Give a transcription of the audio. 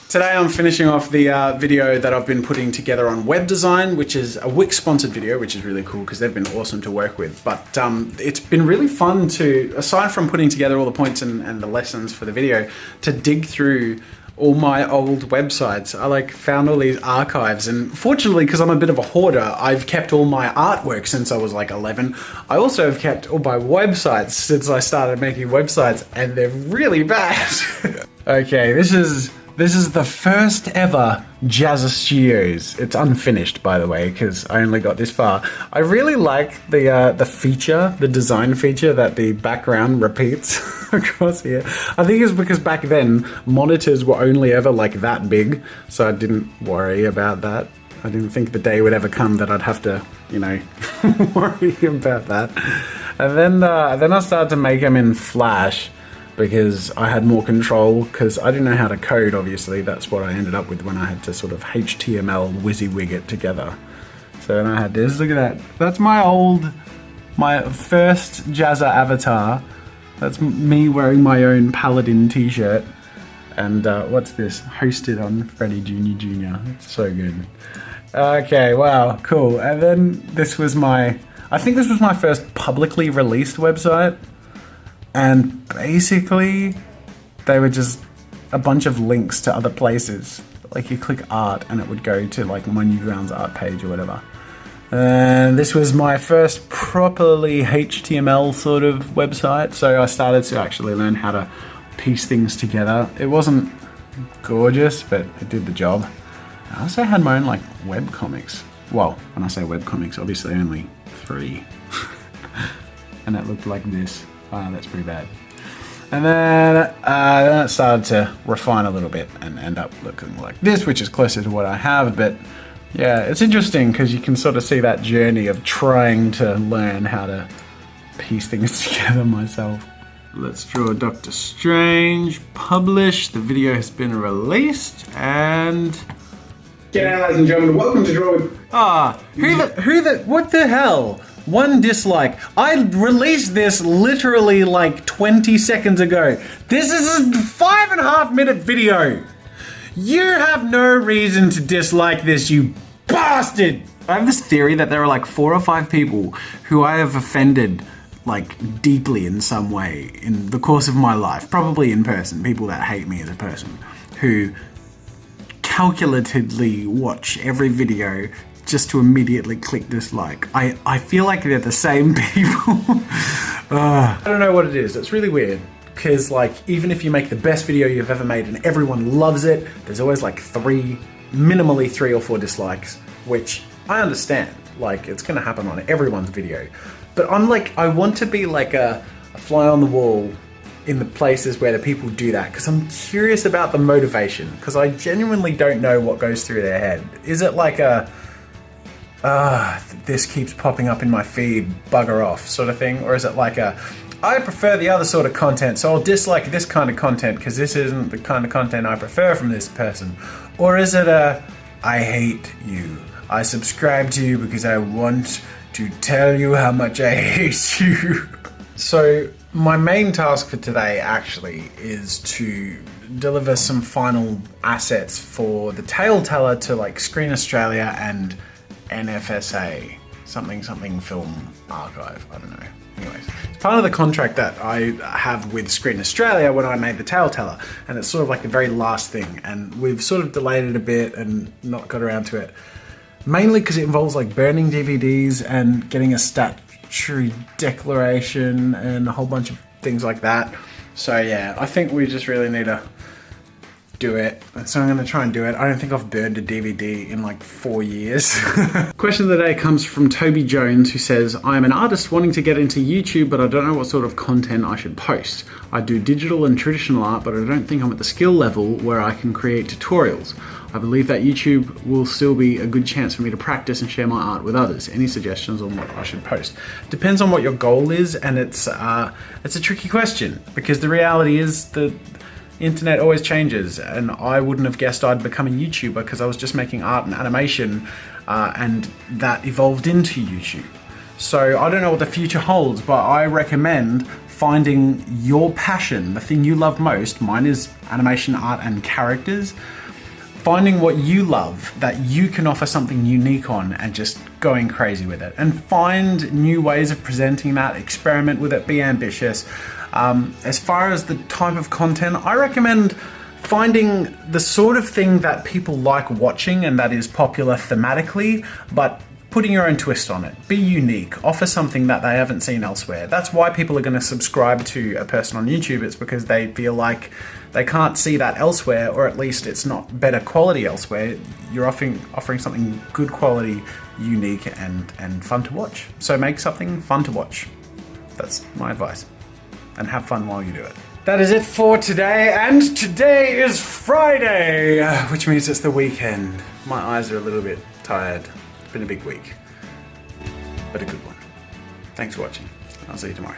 Today I'm finishing off the video that I've been putting together on web design, which is a Wix sponsored video, which is really cool because they've been awesome to work with. But it's been really fun to, aside from putting together all the points and the lessons for the video, to dig through all my old websites. I found all these archives, and fortunately, because I'm a bit of a hoarder, I've kept all my artwork since I was like 11. I also have kept all my websites since I started making websites, and they're really bad. Okay, this is the first ever Jazza Studios. It's unfinished, by the way, because I only got this far. I really like the feature, the design feature that the background repeats across here. I think it's because back then, monitors were only ever that big, so I didn't worry about that. I didn't think the day would ever come that I'd have to, worry about that. And then I started to make them in Flash, because I had more control, because I didn't know how to code, obviously. That's what I ended up with when I had to sort of HTML WYSIWYG it together. So then I had this, look at that. That's my first Jazza avatar. That's me wearing my own Paladin t-shirt. And what's this? Hosted on Freddy Jr. It's so good. Okay, wow, cool. And then this was I think this was my first publicly released website. And basically, they were just a bunch of links to other places. You click art and it would go to my Newgrounds art page or whatever. And this was my first properly HTML sort of website. So I started to actually learn how to piece things together. It wasn't gorgeous, but it did the job. I also had my own web comics. Well, when I say web comics, obviously only 3. And it looked like this. Wow, that's pretty bad. And then it started to refine a little bit and end up looking like this, which is closer to what I have. But yeah, it's interesting because you can sort of see that journey of trying to learn how to piece things together myself. Let's draw Doctor Strange, publish. The video has been released, and g'day, ladies and gentlemen, welcome to Draw With... what the hell? 1 dislike. I released this literally 20 seconds ago. This is a 5.5 minute video. You have no reason to dislike this, you bastard. I have this theory that there are 4 or 5 people who I have offended deeply in some way in the course of my life, probably in person, people that hate me as a person, who calculatedly watch every video just to immediately click dislike. I feel like they're the same people. I don't know what it is. It's really weird. Because even if you make the best video you've ever made and everyone loves it, there's always minimally 3 or 4 dislikes, which I understand. It's gonna happen on everyone's video. But I'm I want to be a fly on the wall in the places where the people do that, because I'm curious about the motivation, because I genuinely don't know what goes through their head. Is it this keeps popping up in my feed, bugger off sort of thing? Or is it I prefer the other sort of content, so I'll dislike this kind of content because this isn't the kind of content I prefer from this person? Or is it I hate you, I subscribe to you because I want to tell you how much I hate you? So my main task for today actually is to deliver some final assets for the Tale Teller to Screen Australia and NFSA, something film archive, I don't know. Anyways, it's part of the contract that I have with Screen Australia when I made the Tale Teller, and it's sort of the very last thing, and we've sort of delayed it a bit and not got around to it, mainly because it involves burning DVDs and getting a statutory declaration and a whole bunch of things like that. So yeah, I think we just really need to do it. So I'm going to try and do it. I don't think I've burned a DVD in 4 years. Question of the day comes from Toby Jones, who says, I am an artist wanting to get into YouTube, but I don't know what sort of content I should post. I do digital and traditional art, but I don't think I'm at the skill level where I can create tutorials. I believe that YouTube will still be a good chance for me to practice and share my art with others. Any suggestions on what I should post? Depends on what your goal is, and it's a tricky question, because the reality is that internet always changes, and I wouldn't have guessed I'd become a YouTuber because I was just making art and animation, and that evolved into YouTube. So I don't know what the future holds, but I recommend finding your passion, the thing you love most. Mine is animation, art, and characters. finding what you love that you can offer something unique on and just going crazy with it. And find new ways of presenting that, experiment with it, be ambitious. As far as the type of content, I recommend finding the sort of thing that people like watching and that is popular thematically, but putting your own twist on it. Be unique. Offer something that they haven't seen elsewhere. That's why people are going to subscribe to a person on YouTube. It's because they feel like they can't see that elsewhere, or at least it's not better quality elsewhere. You're offering something good quality, unique, and fun to watch. So make something fun to watch. That's my advice. And have fun while you do it. That is it for today, and today is Friday, which means it's the weekend. My eyes are a little bit tired. It's been a big week, but a good one. Thanks for watching. I'll see you tomorrow.